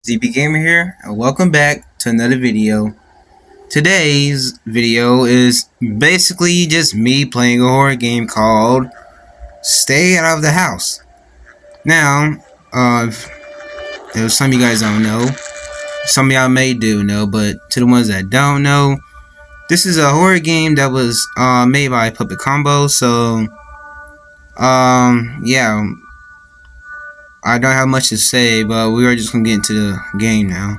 ZB Gamer here, and welcome back to another video. Today's video is basically just me playing a horror game called Stay Out of the House. Now, there's some of you guys don't know, some of y'all may do know, but to the ones that don't know, this is a horror game that was made by Puppet Combo. So, yeah, I don't have much to say, but we are just gonna get into the game now.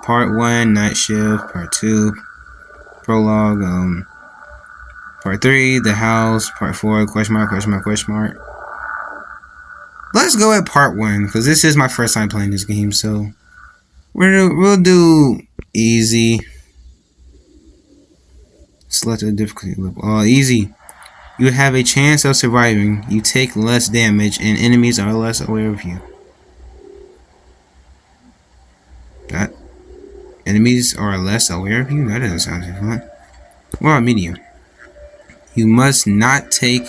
Part 1, Night Shift, Part 2, Prologue, Part 3, The House, Part 4, question mark, question mark, question mark. Let's go at Part 1, because this is my first time playing this game, so we'll do easy. Select a difficulty level. Easy. You have a chance of surviving. You take less damage, and enemies are less aware of you. That enemies are less aware of you? That doesn't sound too fun. What about medium? You must not take.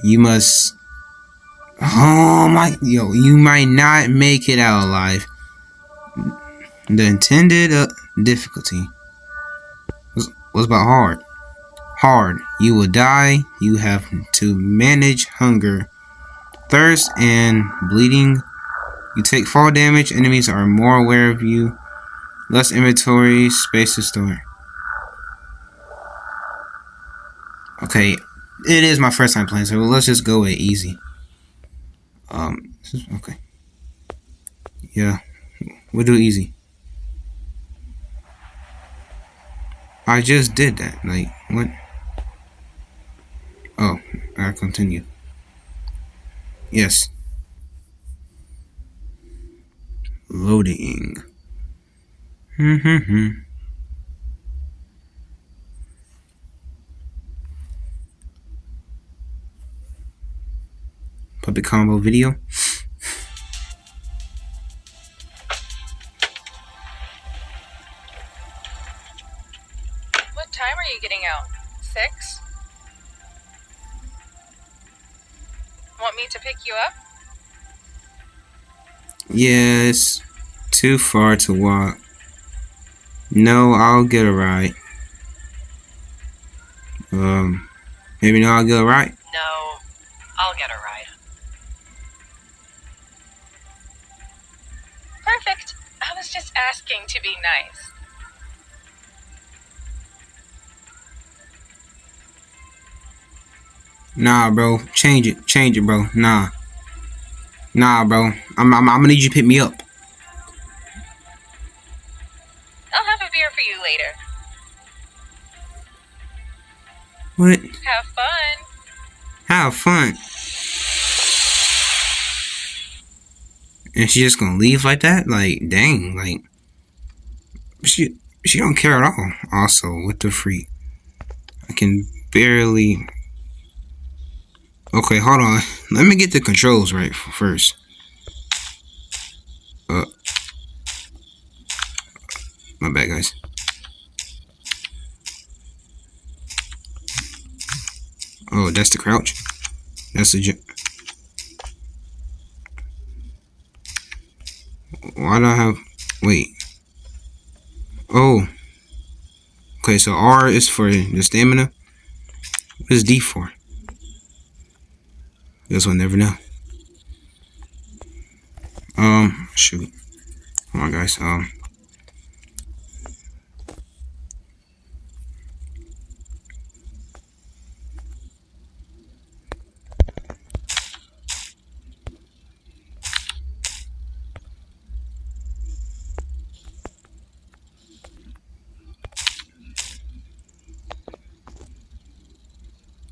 You must. Oh my. Yo, you might not make it out alive. The intended difficulty was about hard. Hard. You will die. You have to manage hunger, thirst, and bleeding. You take fall damage. Enemies are more aware of you. Less inventory space to store. Okay, it is my first time playing, so let's just go with easy. Okay. Yeah, we'll do easy. I just did that. Like, what? Oh, I gotta continue. Yes. Loading. Puppet Combo video. What time are you getting out? 6? Want me to pick you up? Yes. Too far to walk. No, I'll get a ride. Maybe no, I'll get a ride. No, I'll get a ride. Perfect. I was just asking to be nice. Nah, bro. Change it, bro. Nah, bro. I'm gonna need you to pick me up. I'll have a beer for you later. What? Have fun. Have fun. And she just gonna leave like that? Like, dang, like she don't care at all. Also, what the freak? I can barely. Okay, hold on. Let me get the controls right first. My bad, guys. Oh, that's the crouch. That's the jump. Why do I have? Wait. Oh. Okay, so R is for the stamina. What is D for? Guess we'll never know. Shoot. Come on, guys.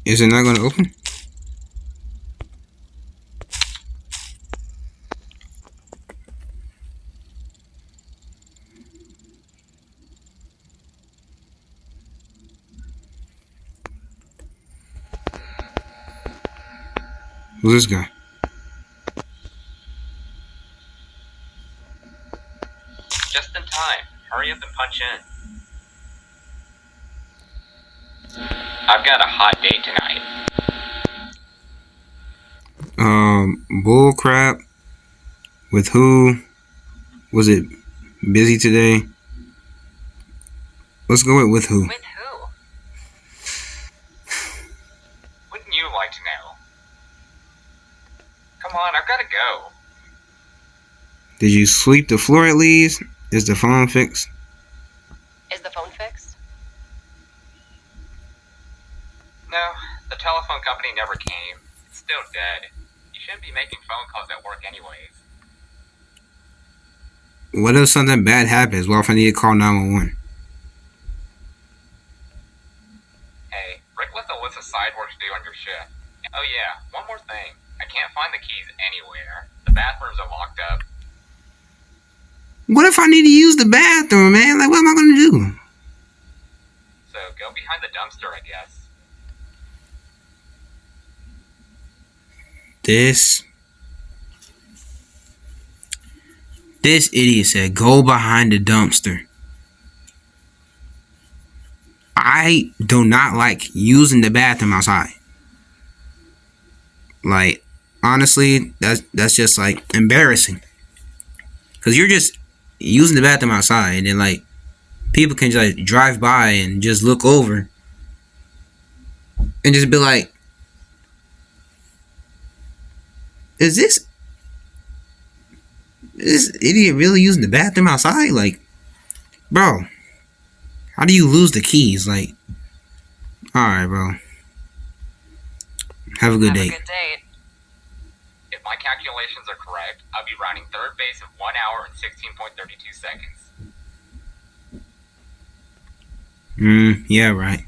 Is it not gonna open? Who's this guy? Just in time. Hurry up and punch in. I've got a hot date tonight. Bull crap. With who? Was it busy today? Let's go with who. With who? Wouldn't you like to know? Come on, I've gotta go. Did you sweep the floor at least? Is the phone fixed? Is the phone fixed? No, the telephone company never came. It's still dead. You shouldn't be making phone calls at work anyways. What if something bad happens? What if I need to call 911? Hey, Rick left a list of side work to do on your shift. Oh yeah, one more thing. I can't find the keys anywhere. The bathrooms are locked up. What if I need to use the bathroom, man? Like, what am I gonna do? So go behind the dumpster, I guess. This idiot said, go behind the dumpster. I do not like using the bathroom outside. Like, honestly, that's just, like, embarrassing. Because you're just using the bathroom outside, and then, like, people can just, like, drive by and just look over. And just be like, is this idiot really using the bathroom outside? Like, bro, how do you lose the keys? Like, alright, bro. Have a good day. If my calculations are correct, I'll be rounding third base in 1 hour and 16.32 seconds. Yeah, right.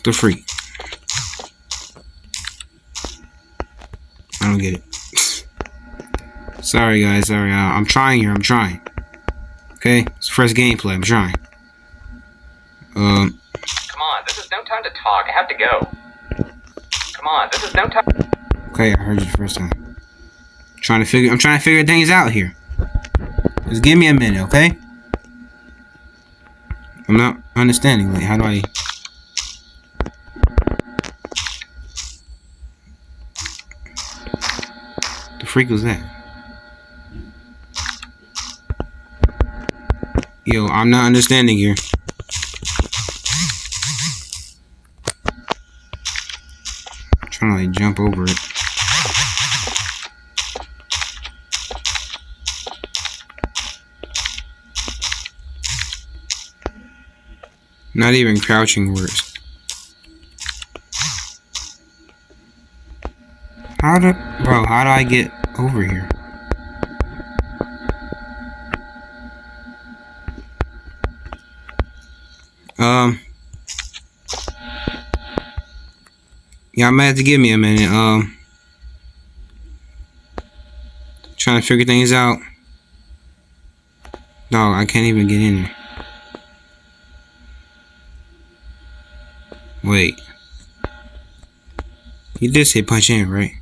The freak. I don't get it. Sorry, guys. Sorry. I'm trying here. I'm trying. Okay? It's the first gameplay. I'm trying. Come on, this is no time to talk. I have to go. Come on, this is no time. Okay, I heard you the first time. I'm trying to figure things out here. Just give me a minute, okay? I'm not understanding. Like, how do I... The freak was that? Yo, I'm not understanding here. I'm trying to, like, jump over it. Not even crouching works. How do I get over here? Yeah, I might have to give me a minute. Trying to figure things out. Dog, I can't even get in there. Wait. You did say punch in, right?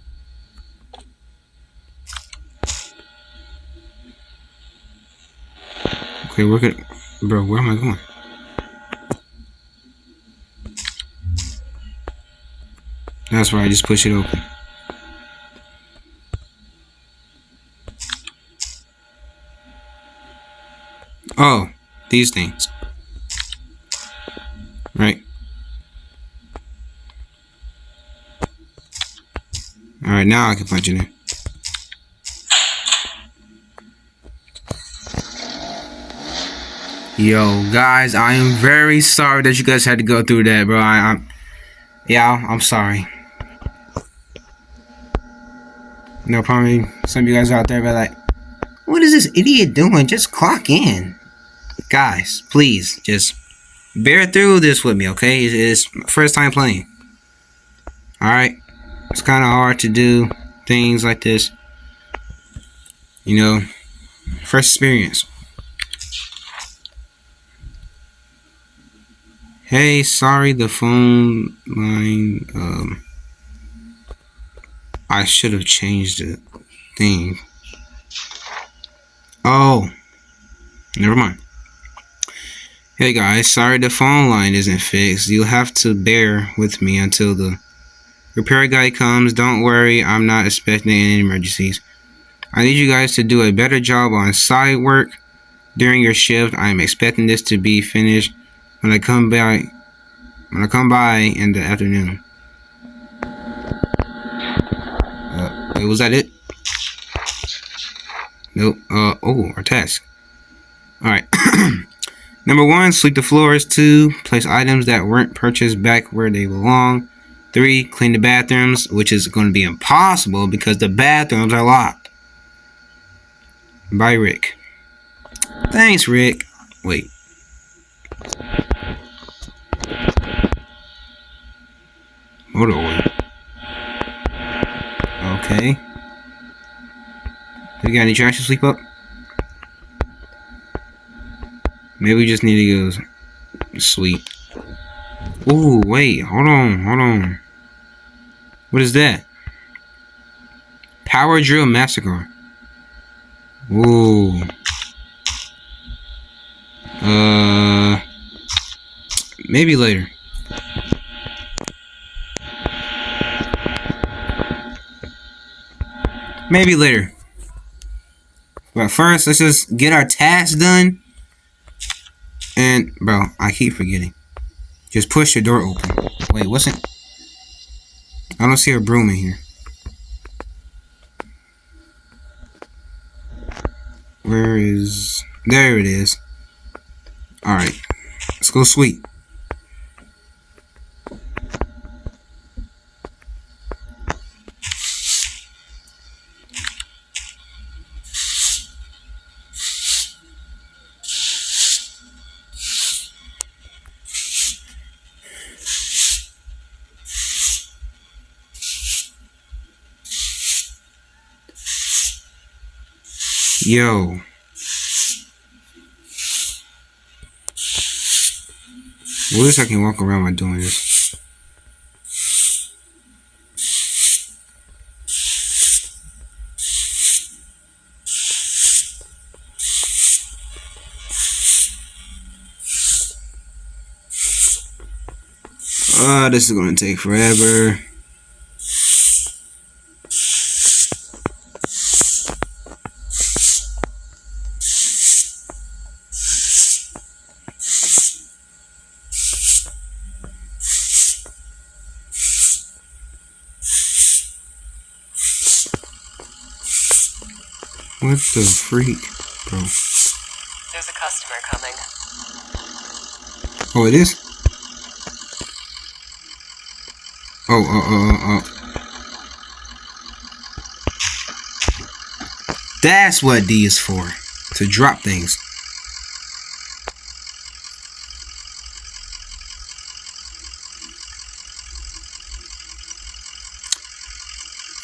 Okay, we're good. Bro, where am I going? That's right, just push it open. Oh, these things. Right. Alright, now I can punch it in. Yo, guys, I am very sorry that you guys had to go through that, bro. I'm sorry. No, probably some of you guys out there be like, what is this idiot doing? Just clock in. Guys, please, just bear through this with me, okay? It's my first time playing. Alright? It's kind of hard to do things like this. You know, first experience. Hey, sorry, the phone line, I should have changed the thing. Oh, never mind. Hey guys, sorry the phone line isn't fixed. You'll have to bear with me until the repair guy comes. Don't worry, I'm not expecting any emergencies. I need you guys to do a better job on side work during your shift. I am expecting this to be finished when I come by in the afternoon. Wait, was that it? Nope. Oh, our task. Alright. Number 1, sweep the floors. 2, place items that weren't purchased back where they belong. 3, clean the bathrooms, which is going to be impossible because the bathrooms are locked. By Rick. Thanks, Rick. Wait. Motor oil. Okay. We got any trash to sweep up? Maybe we just need to go sweep. Ooh, wait. Hold on. What is that? Power drill massacre. Ooh. Maybe later. Maybe later. But first, let's just get our task done. And, bro, I keep forgetting. Just push the door open. Wait, what's it? I don't see a broom in here. Where is... There it is. Alright. Let's go sweep. Yo. Well, at least I can walk around while doing this. This is gonna take forever. What the freak, bro? There's a customer coming. Oh, it is? Oh. That's what D is for. To drop things.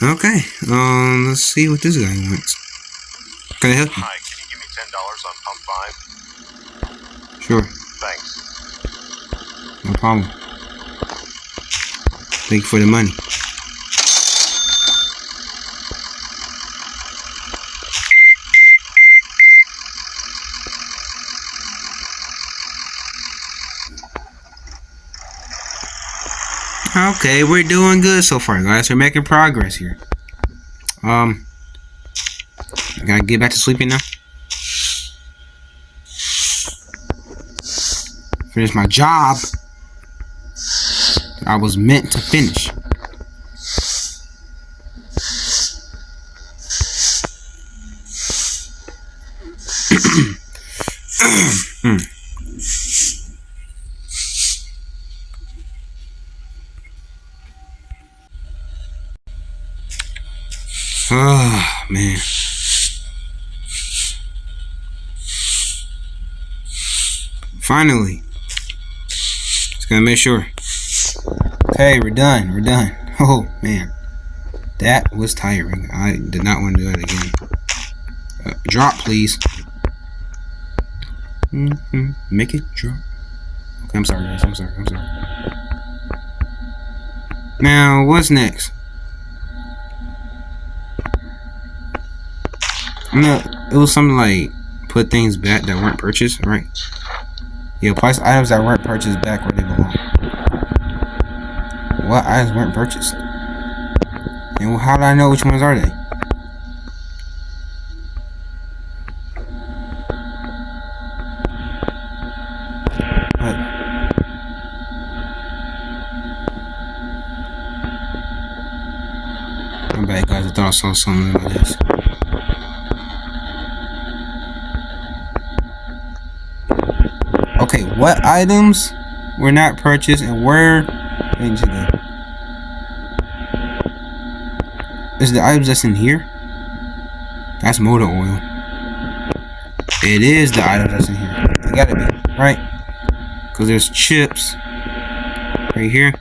Okay. Let's see what this guy wants. Can I help you? Hi, can you give me $10 on pump 5? Sure. Thanks. No problem. Thank you for the money. Okay, we're doing good so far, guys. We're making progress here. I gotta get back to sleeping now. Finish my job that I was meant to finish. Oh, man. Finally. Just gotta make sure. Okay, we're done. Oh, man. That was tiring. I did not want to do that again. Drop, please. Make it drop. Okay, I'm sorry, guys. I'm sorry. Now, what's next? No, it was something like put things back that weren't purchased, right? Yeah, place items that weren't purchased back where they belong. What items weren't purchased? And how do I know which ones are they? What? My bad, guys. I thought I saw something about this. Okay, what items were not purchased and where did you go? Is the items that's in here? That's motor oil. It is the items that's in here. It gotta be, right? Because there's chips right here.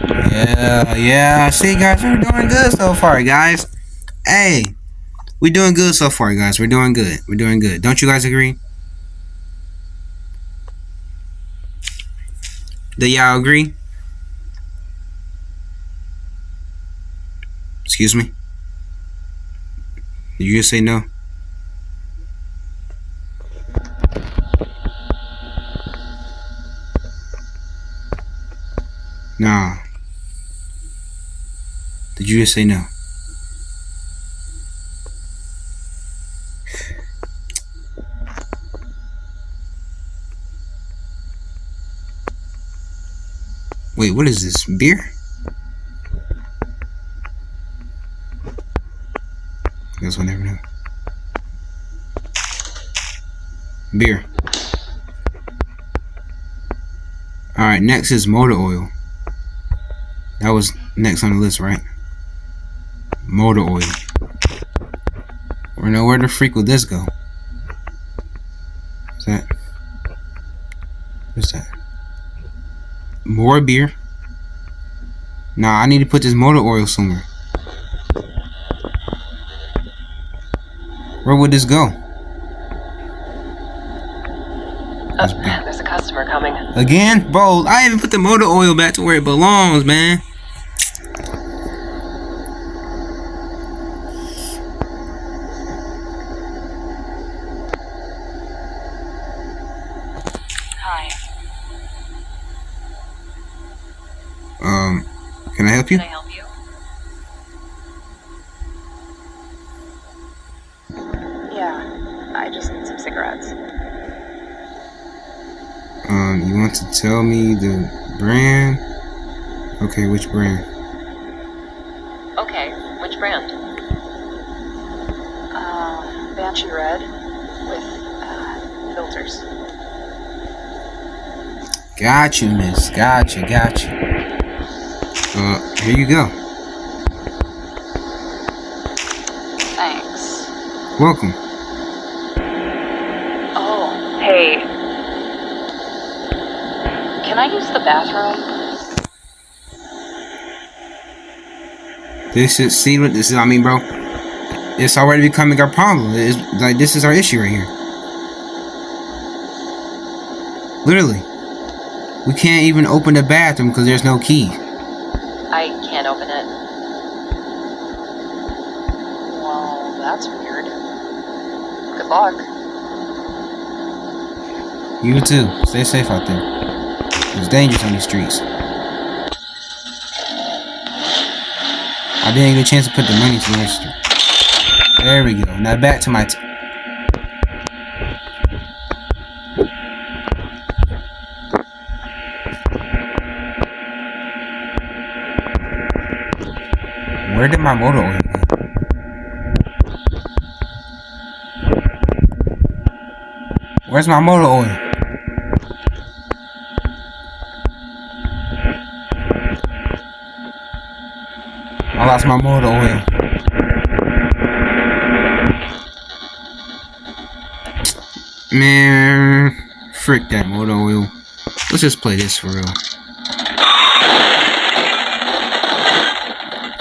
Yeah. See, guys, we're doing good so far, guys. Hey, we're doing good so far, guys. We're doing good. We're doing good. Don't you guys agree? Do y'all agree? Excuse me? Did you just say no? Nah. Did you just say no? Wait, what is this? Beer? Guess we'll never know. Beer. Alright, next is motor oil. That was next on the list, right? Motor oil. Or no, where the freak will this go? What's that? What's that? More beer? Nah, I need to put this motor oil somewhere. Where would this go? There's a customer coming. Again? Bro, I even put the motor oil back to where it belongs, man. Hi. Can I help you? Can I help you? Yeah, I just need some cigarettes. You want to tell me the brand? Okay, which brand? Okay, which brand? Banshee Red with filters. Got you, miss. Got you. Here you go. Thanks. Welcome. Oh, hey. Can I use the bathroom? This is, see what this is, I mean, bro. It's already becoming our problem. It's like, this is our issue right here. Literally. We can't even open the bathroom because there's no key. I can't open it. Well, that's weird. Good luck. You too. Stay safe out there. It's dangerous on these streets. I didn't get a chance to put the money to the register. There we go. Now back to my... Where did my motor oil go? Where's my motor oil? I lost my motor oil. Man, frick that motor oil. Let's just play this for real.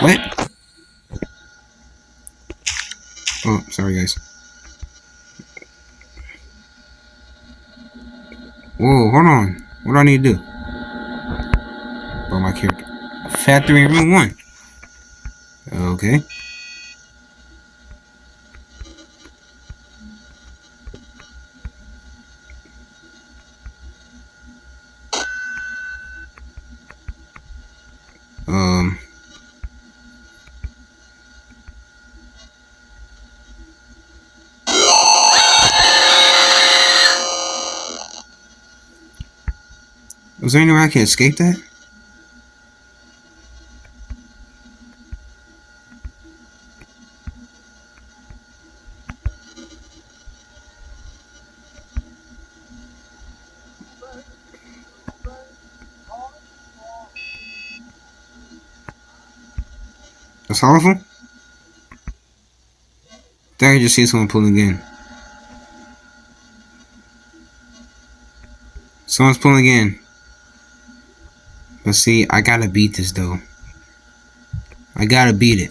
What? Oh, sorry guys. Whoa, hold on. What do I need to do? Oh, my character. Factory room 1. Okay. Was there any way I can escape that? That's awful. I think I just see someone pulling in. Someone's pulling in. But see, I gotta beat this though. I gotta beat it.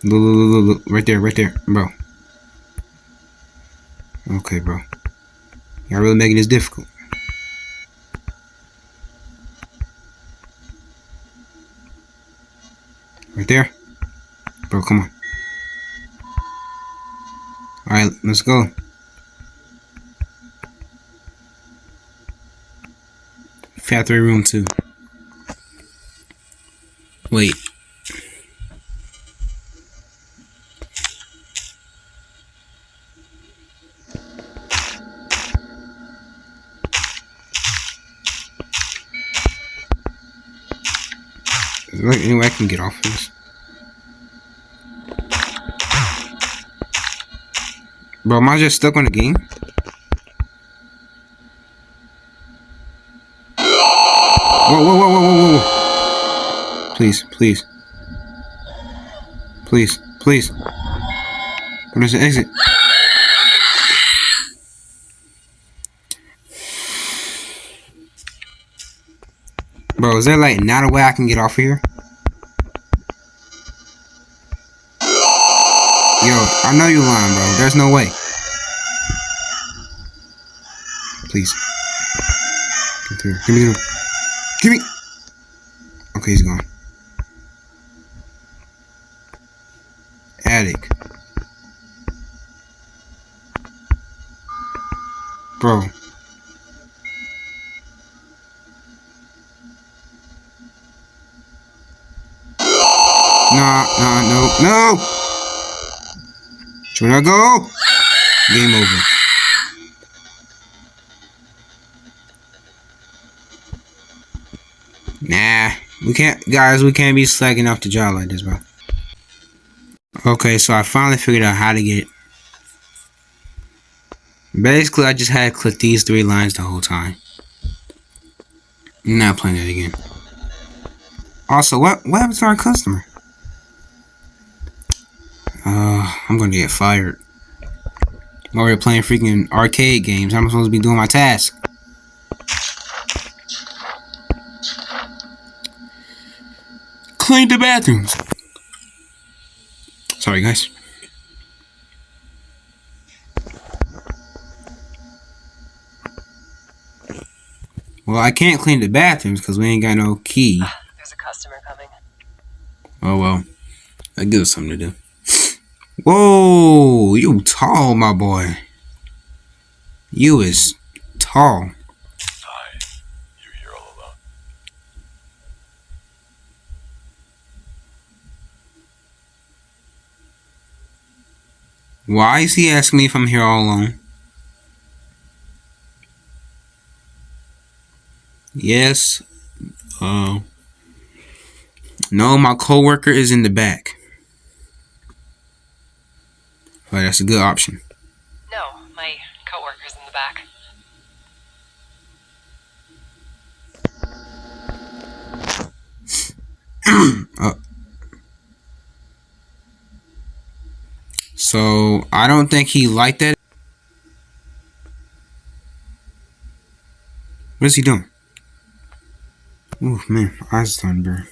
Look, right there, bro. Okay, bro. Y'all really making this difficult. Right there. Bro, come on. Alright, let's go. Factory room 2. Wait. Is there any way I can get off of this? Bro, am I just stuck on the game? Whoa. Please. What is the exit? Bro, is there like not a way I can get off of here? Yo, I know you lying, bro. There's no way. Please. Get through. Give me. Okay, he's gone. Attic. Bro. No. Should I go? Game over. Nah, we can't be slacking off the job like this, bro. Okay, so I finally figured out how to get it. Basically, I just had to click these 3 lines the whole time. I'm not playing that again. Also, what happened to our customer? I'm gonna get fired. While we're playing freaking arcade games, I'm supposed to be doing my task. Clean the bathrooms. Sorry, guys. Well, I can't clean the bathrooms because we ain't got no key. There's a customer coming. Oh well, that gives us something to do. Whoa, you tall, my boy. You is tall. Hi, you here all alone? Why is he asking me if I'm here all alone? Yes. No, my coworker is in the back. But that's a good option. No, my coworker's in the back. So I don't think he liked that. What is he doing? Oh man, my eyes are starting to burn.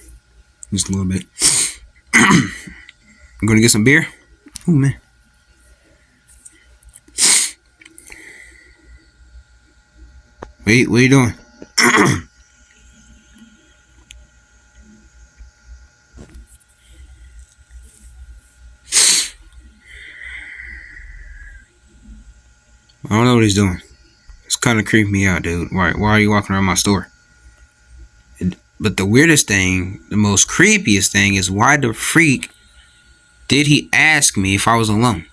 Just a little bit. I'm gonna get some beer. Oh man. Wait, what are you doing? I don't know what he's doing. kind of creeped me out, dude. Why are you walking around my store? But the weirdest thing, the most creepiest thing is why the freak did he ask me if I was alone?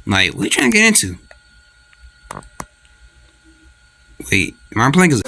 Like, what are you trying to get into? Wait, am I playing as